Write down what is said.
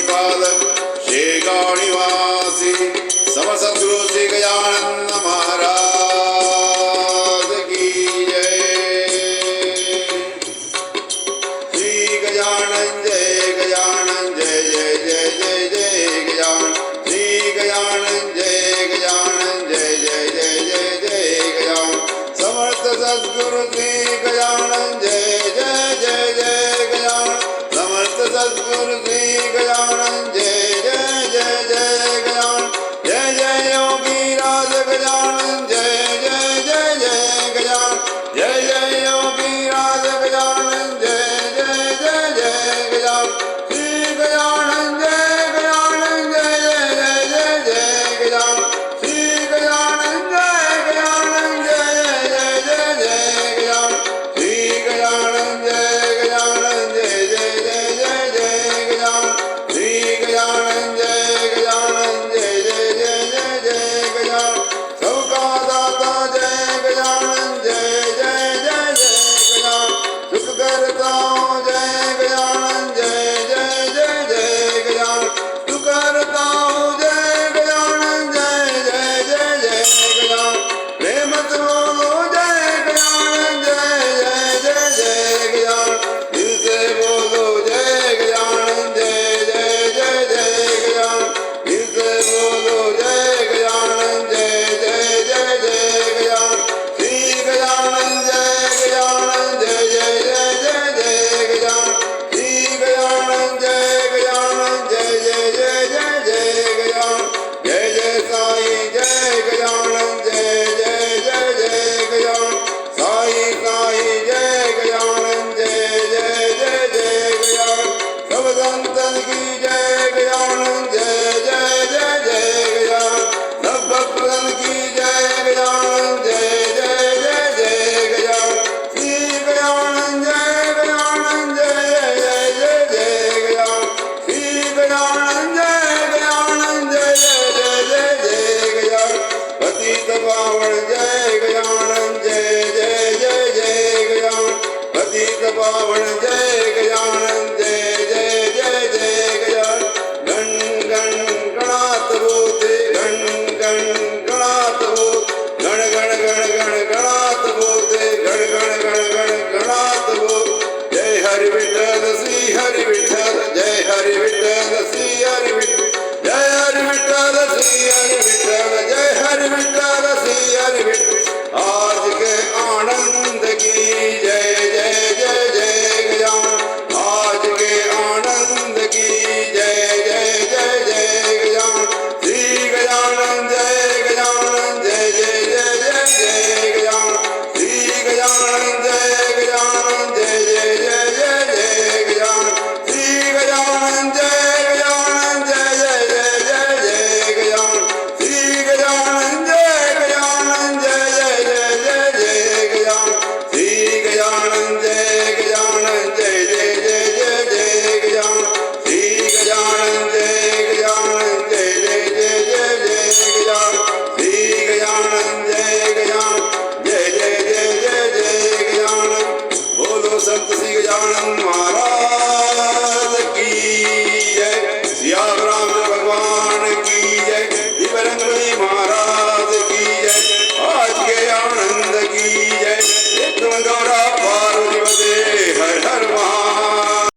पादक शेगांव निवासी समर सद्गुरु श्री गजानंद महाराज की जय। श्री गजानन जय गजानन जय जय जय जय जय गजानन। श्री गजानन जय गजानन जय जय जय जय जय गजानन। समर्थ सद्गुरु श्री गजानन जय जय जय जय गजानन। समर्थ सद्गुरु श्री गजानन जय जय जय जय गजानन। जय जय योगी राज गजानन जय जय जय जय गजानन। जय जय योगी राज गजानन जय जय जय जय गजानन। श्री गजानन जय गजानन जय जय जय जय जय गजानन। श्री गजानन जय गजानन जय जय जय जय जय गजानन। श्री गजानन जय गजानन जय जय जय जय जय गजानन। श्री गजानन जय गजानन जय जय जय जय जय गजानन। सबका दाता जय गजानन जय जय जय जय गजानन। सुख करता हूँ जय गजानन जय जय जय जय गजानन। सुख करता हूँ जय गजानन जय जय जय जय गजानन। प्रेम से बोलो जय गजानन जय जय जय जय गजानन। दिल से बोलो जय गजानन जय जय जय जय गजानन। दिल से बोलो जय गजानन जय जय जय जय गजानन। श्री गजानन जय गजानन जय जय जय जय जय गजानन। श्री गजानन जय गजानन जय जय जय जय जय गजानन। जय जय साईं जय गजानन जय जय जय जय गजानन। साईं साईं जय गजानन जय जय जय जय गजानन। सब संतन की जय गजानन जय जय जय जय गजानन। सब भक्तन की जय गजानन जय जय जय जय गजानन। श्री गजानन जय गजानन जय जय जय जय गजानन। श्री गजानन जय गजानन जय जय जय जय जय गजानन। पतित पावन जय